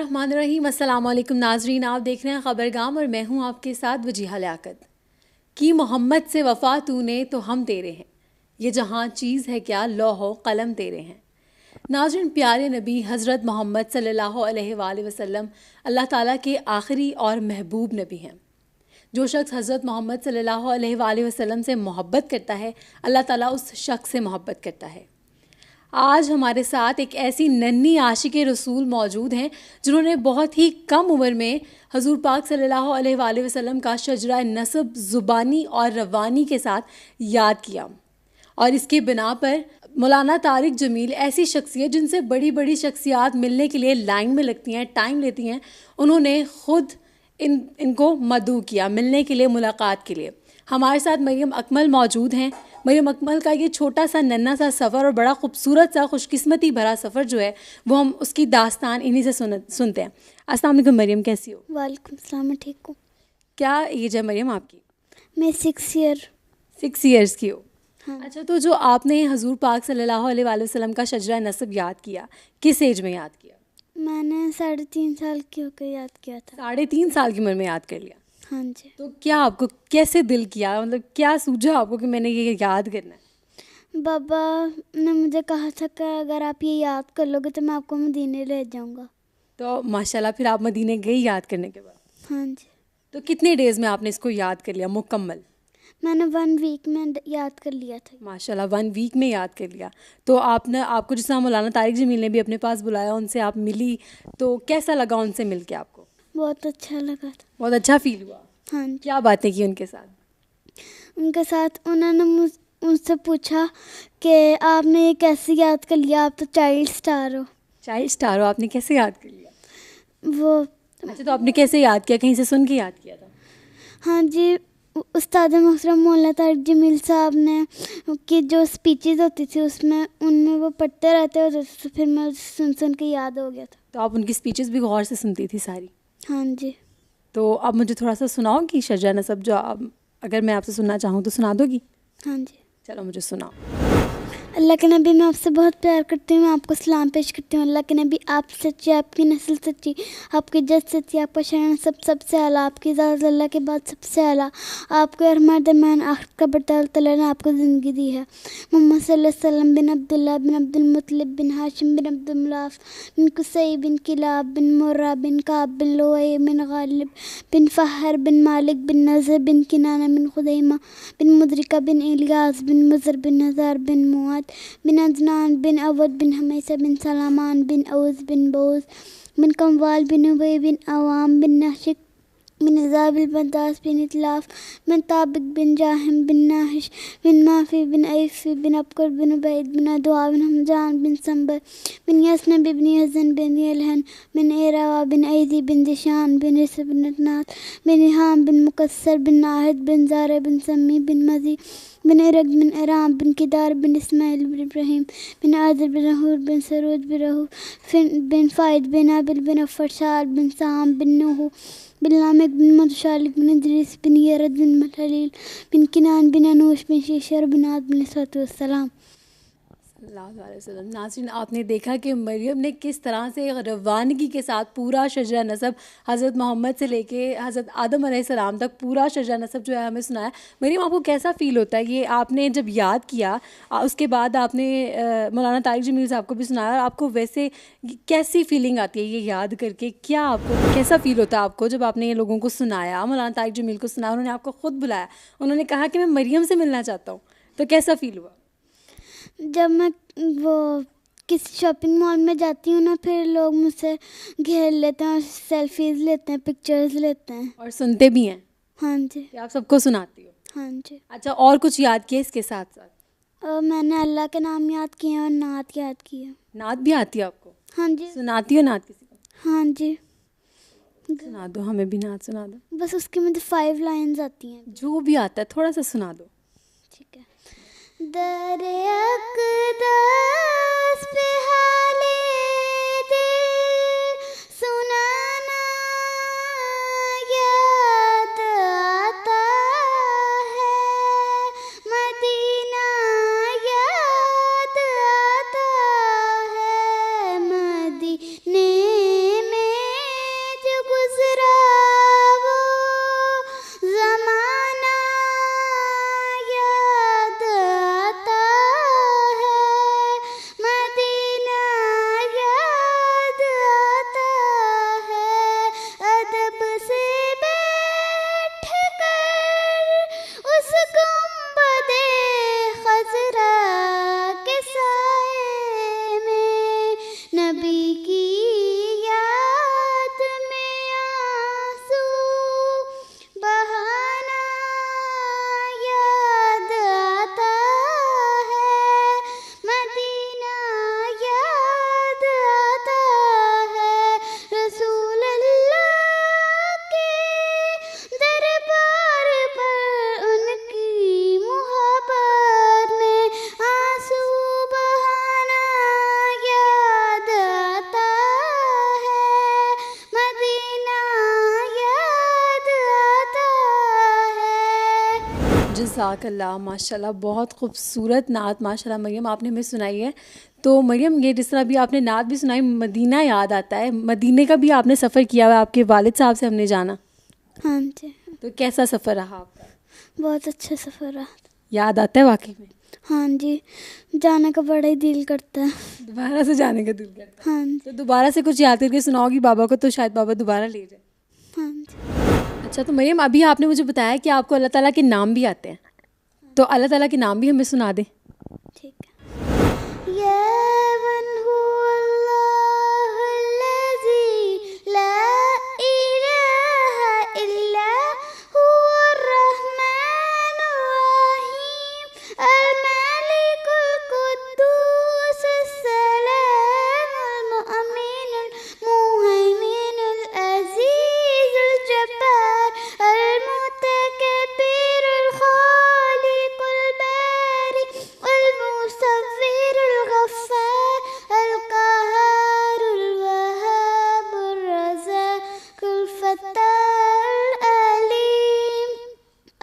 الرحمن الرحیم. السلام علیکم ناظرین, آپ دیکھ رہے ہیں خبرگام اور میں ہوں آپ کے ساتھ وجیحہ لیاقت. کی محمد سے وفا تو نے تو ہم تیرے ہیں, یہ جہاں چیز ہے کیا لوح و قلم تیرے ہیں. ناظرین, پیارے نبی حضرت محمد صلی اللہ علیہ وآلہ وسلم اللہ تعالیٰ کے آخری اور محبوب نبی ہیں. جو شخص حضرت محمد صلی اللہ علیہ وآلہ وسلم سے محبت کرتا ہے, اللہ تعالیٰ اس شخص سے محبت کرتا ہے. آج ہمارے ساتھ ایک ایسی ننھی عاشق رسول موجود ہیں جنہوں نے بہت ہی کم عمر میں حضور پاک صلی اللہ علیہ وآلہ وسلم کا شجرہ نسب زبانی اور روانی کے ساتھ یاد کیا, اور اس کے بنا پر مولانا طارق جمیل ایسی شخصیت جن سے بڑی بڑی شخصیات ملنے کے لیے لائن میں لگتی ہیں, ٹائم لیتی ہیں, انہوں نے خود ان کو مدعو کیا ملنے کے لیے, ملاقات کے لیے. ہمارے ساتھ مریم اکمل موجود ہیں. مریم اکمل کا یہ چھوٹا سا ننھا سا سفر اور بڑا خوبصورت سا خوش قسمتی بھرا سفر جو ہے وہ ہم اس کی داستان انہی سے سنتے ہیں. السلام علیکم مریم, کیسی ہو؟ وعلیکم السلام, میں ٹھیک ہوں. کیا ایج ہے مریم آپ کی؟ میں 6 ایئرس کی ہو. ہاں. اچھا, تو جو آپ نے حضور پاک صلی اللہ علیہ وآلہ وسلم کا شجرہ نسب یاد کیا, کس ایج میں یاد کیا؟ میں نے 3.5 سال کی ہو کے یاد کیا تھا. 3.5 سال کی عمر میں یاد کر لیا. ہاں جی. تو کیا آپ کو کیسے دل کیا, مطلب کیا سوچا آپ کو کہ میں نے یہ یاد کرنا ہے؟ بابا نے مجھے کہا تھا کہ اگر آپ یہ یاد کر لو گے تو میں آپ کو مدینے لے جاؤں گا. تو ماشاءاللہ پھر آپ مدینے گئی یاد کرنے کے بعد؟ ہاں جی. تو کتنے ڈیز میں آپ نے اس کو یاد کر لیا مکمل؟ میں نے 1 ویک میں یاد کر لیا تھا. ماشاءاللہ 1 ویک میں یاد کر لیا. تو آپ کو جس طرح مولانا طارق جمیل نے بھی اپنے پاس بلایا, ان سے آپ ملی, تو کیسا لگا ان سے مل کے آپ کو؟ بہت اچھا لگا تھا. بہت اچھا فیل ہوا. ہاں جی. کیا باتیں کی ان کے ساتھ؟ ان کے ساتھ انہوں نے مجھ سے پوچھا کہ آپ نے یہ کیسے یاد کر لیا, آپ تو چائلڈ اسٹار ہو. چائلڈ اسٹار ہو, آپ نے کیسے یاد کر لیا؟ وہ اچھا, تو آپ نے کیسے یاد کیا, کہیں سے سن کے یاد کیا تھا؟ ہاں جی, استاد محترم مولانا طارق جمیل صاحب نے کی جو اسپیچز ہوتی تھی ان میں وہ پڑھتے رہتے ہوتے تھے, تو پھر میں سن کے یاد ہو گیا تھا. تو آپ ان کی اسپیچز بھی غور سے سنتی تھی ساری؟ ہاں جی. تو آپ مجھے تھوڑا سا سناؤ گی شجرہ نسب, جو اگر میں آپ سے سننا چاہوں تو سنا دو گی؟ ہاں جی. چلو مجھے سناؤ. اللہ کے نبی, میں آپ سے بہت پیار کرتی ہوں, میں آپ کو سلام پیش کرتی ہوں. اللہ کے نبی, آپ سچے, آپ کی نسل سچی, آپ کی جد سچی, آپ کا شرح سب سے اعلیٰ, آپ کی ذات اللہ کے بعد سب سے اعلیٰ, آپ کو ارحمۂ درمیان آخر کا برتال تعالیٰ نے آپ کو زندگی دی ہے. محمد صلی اللہ علیہ وسلم بن عبداللہ بن عبد المطلب بن ہاشم بن عبد المناف بن قصی بن کلاب بن مرہ بن کعب بن لؤی بن غالب بن فہر بن مالک بن نضر بن کنانہ بن خزیمہ بن مدرکہ بن الیاس بن مضر بن نزار بن معد بن عدنان بن اود بن حمیسہ بن سلامان بن اوز بن بوز بن کموال بن ابی بن عوام بن ناشک بن عذابل بن داس بن اطلاف بن طابق بن جاہم بن ناحش بن مافی بن عیفی بن ابکر بن عبید بن دعا بن حمزان بن سنبر بن یسنب بن یزن بن یلہن بن ایراوا بن ایدی بن دشان بن رس بن نات بن حام بن مکسر بن ناہد بن زارع بن سمی بن مزی بن ارق بن ارام بن کدار بن اسماعیل بن ابراہیم بن عادر بن رہور بن سرود بن رہو بن فائد بن عابل بن فرشاد بن سام بن نوح بن لامک بن مدشالک بن ادریس بن یرد بن مخلیل بن کنان بن انوش بن شیشر بن عاد بن صلاۃ والسلام. اللہ علیہ وسلم. ناظرین, آپ نے دیکھا کہ مریم نے کس طرح سے روانگی کے ساتھ پورا شجرہ نسب حضرت محمد سے لے کے حضرت آدم علیہ السلام تک پورا شجرہ نسب جو ہے ہمیں سنایا. مریم, آپ کو کیسا فیل ہوتا ہے یہ آپ نے جب یاد کیا, اس کے بعد آپ نے مولانا طارق جمیل صاحب کو بھی سنایا, اور آپ کو ویسے کیسی فیلنگ آتی ہے یہ یاد کر کے؟ کیا آپ کو کیسا فیل ہوتا ہے آپ کو جب آپ نے یہ لوگوں کو سنایا, مولانا طارق جمیل کو سنایا, انہوں نے آپ کو خود بلایا, انہوں نے کہا کہ میں مریم سے ملنا چاہتا ہوں, تو کیسا فیل ہوا؟ جب میں وہ کسی شاپنگ مال میں جاتی ہوں نا, پھر لوگ مجھ سے گھیر لیتے ہیں اور سیلفیز لیتے ہیں, پکچرز لیتے ہیں, اور سنتے بھی ہیں. ہاں جی. کہ آپ سب کو سناتی ہو؟ ہاں جی. اچھا, اور کچھ یاد کیا اس کے ساتھ ساتھ؟ میں نے اللہ کے نام یاد کیے ہیں اور نعت یاد کی ہے. نعت بھی آتی ہے آپ کو؟ ہاں جی. سناتی ہو نعت کسی کو؟ ہاں جی. سنا دو, ہمیں بھی نعت سنا دو. بس اس کی مجھے 5 لائنز آتی ہیں. جو بھی آتا ہے تھوڑا سا سنا دو. ٹھیک ہے. در اقدس پہ حالِ دل سنانا یاد آتا ہے, مدینہ یاد آتا ہے, مدینے میں جزاک اللہ، ماشاء اللہ، بہت خوبصورت نعت ماشاء اللہ مریم آپ نے ہمیں سنائی ہے. تو مریم یہ جس طرح بھی آپ نے نعت بھی سنائی، مدینہ یاد آتا ہے. مدینے کا بھی آپ نے سفر کیا ہوا ہے، آپ کے والد صاحب سے ہم نے جانا. ہاں جی. تو کیسا سفر رہا آپ کا؟ بہت اچھا سفر رہا. یاد آتا ہے واقعی میں؟ ہاں جی، جانے کا بڑا ہی دل کرتا ہے. دوبارہ سے جانے کا دل کرتا ہے. ہاں جی. تو دوبارہ سے کچھ یاد کر کے سناؤ گی بابا کو تو شاید بابا دوبارہ لے جائے. ہاں جی. اچھا، تو مریم ابھی آپ نے مجھے بتایا کہ آپ کو اللہ تعالیٰ کے نام بھی آتے ہیں، تو اللہ تعالیٰ کے نام بھی ہمیں سنا دیں. ٹھیک ہے. یا من هو اللہ الذی لا الہ الا هو الرحمن الرحیم الملک القدوس السلام المؤمن المہیمن العزیز الجبار المتکبر الخالق الباری المصور الغفار القهار الوهاب الرزاق الفتاح العليم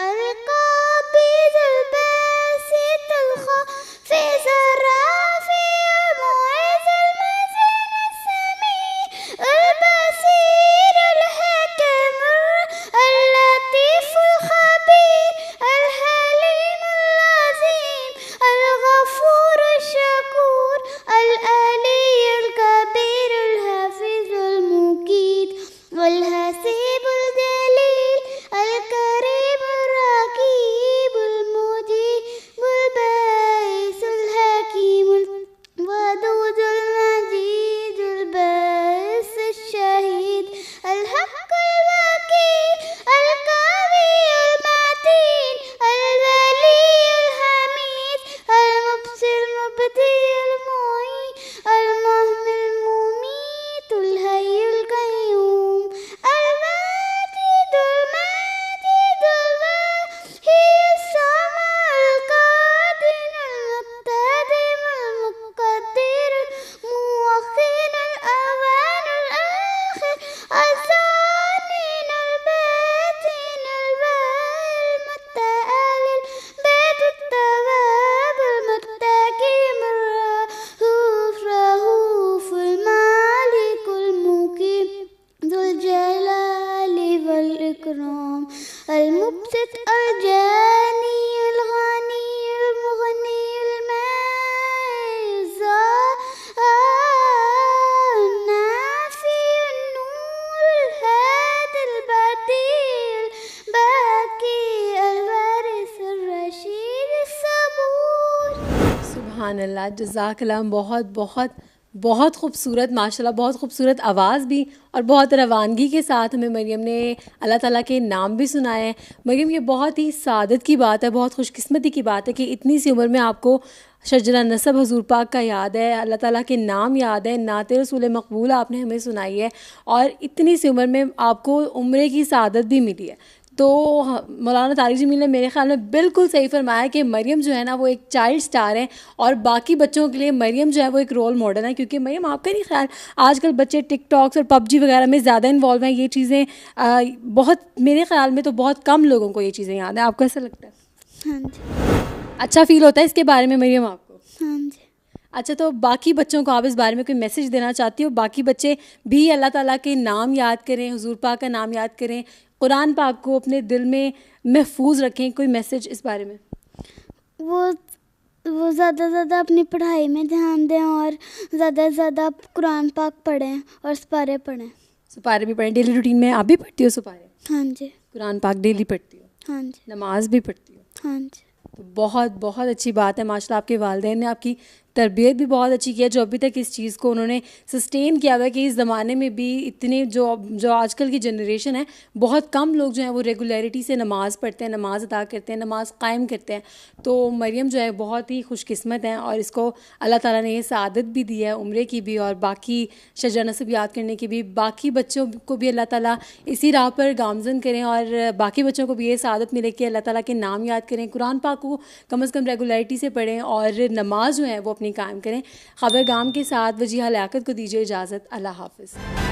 القابض الباسط الخافض الرافع المعز المذل السميع البصير الحكيم اللطيف الخبير الحليم العظيم الغفور الشكور العلي الكبير الحافظ المقيت والحسيب الجليل الكريم الرقيب المجيب الباعث الحكيم الودود المجيد الباعث الشهيد الحق الوكيل القوي المتين الولي الحميد المبصر المبدئ المعين المحيي المميت الحي القيوم الواجد الماجد الواحي الصمد القادر المقتدر المقدر المؤخر الأول الآخر الظاهر الباطن الباهر المتعال البيت التواب المتقيم الرؤوف رؤوف المالك المقيم ذو الجلال والإكرام المبسط الجاني الغني المغني المعز النافي النور الهادي البديع الباقي الوارث الرشيد الصبور. سبحان اللہ، جزاک اللہ. بہت بہت بہت خوبصورت ماشاء اللہ، بہت خوبصورت آواز بھی اور بہت روانگی کے ساتھ ہمیں مریم نے اللہ تعالیٰ کے نام بھی سنائے ہیں. مریم یہ بہت ہی سعادت کی بات ہے، بہت خوش قسمتی کی بات ہے کہ اتنی سی عمر میں آپ کو شجرہ نسب حضور پاک کا یاد ہے، اللہ تعالیٰ کے نام یاد ہے، نعت رسول مقبول آپ نے ہمیں سنائی ہے، اور اتنی سی عمر میں آپ کو عمرے کی سعادت بھی ملی ہے. تو مولانا طارق جمیل نے میرے خیال میں بالکل صحیح فرمایا کہ مریم جو ہے نا وہ ایک چائلڈ سٹار ہیں، اور باقی بچوں کے لیے مریم جو ہے وہ ایک رول ماڈل ہے. کیونکہ مریم آپ کا نہیں خیال آج کل بچے ٹک ٹاکس اور پب جی وغیرہ میں زیادہ انوالو ہیں؟ یہ چیزیں بہت میرے خیال میں تو بہت کم لوگوں کو یہ چیزیں یاد ہیں. آپ کو ایسا لگتا ہے؟ ہاں جی. اچھا فیل ہوتا ہے اس کے بارے میں مریم آپ کو؟ ہاں جی. اچھا، تو باقی بچوں کو آپ اس بارے میں کوئی میسج دینا چاہتی ہو؟ باقی بچے بھی اللہ تعالیٰ کے نام یاد کریں، حضور پاک کا نام یاد کریں، قرآن پاک کو اپنے دل میں محفوظ رکھیں. کوئی میسج اس بارے میں؟ وہ زیادہ سے زیادہ اپنی پڑھائی میں دھیان دیں، اور زیادہ سے زیادہ قرآن پاک پڑھیں اور سپارے پڑھیں. سپارے بھی پڑھیں. ڈیلی روٹین میں آپ بھی پڑھتی ہو سپارے؟ ہاں جی. قرآن پاک ڈیلی پڑھتی ہو؟ ہاں جی. نماز بھی پڑھتی ہو؟ ہاں جی. تو بہت بہت اچھی بات ہے ماشاء اللہ. آپ کے والدین نے آپ کی تربیت بھی بہت اچھی کی ہے، جو ابھی تک اس چیز کو انہوں نے سسٹین کیا ہوا ہے کہ اس زمانے میں بھی اتنے جو آج کل کی جنریشن ہے، بہت کم لوگ جو ہیں وہ ریگولیرٹی سے نماز پڑھتے ہیں، نماز ادا کرتے ہیں، نماز قائم کرتے ہیں. تو مریم جو ہے بہت ہی خوش قسمت ہیں، اور اس کو اللہ تعالیٰ نے یہ سعادت بھی دی ہے عمرے کی بھی، اور باقی شجرہ نسب یاد کرنے کی بھی. باقی بچوں کو بھی اللہ تعالیٰ اسی راہ پر گامزن کریں، اور باقی بچوں کو بھی یہ سعادت ملے کہ اللہ تعالیٰ کے نام یاد کریں، قرآن پاک کو کم از کم ریگولیرٹی سے پڑھیں، اور نماز جو ہے وہ اپنی قائم کریں. خبر گام کے ساتھ وجیہہ لیاقت کو دیجیے اجازت. اللہ حافظ.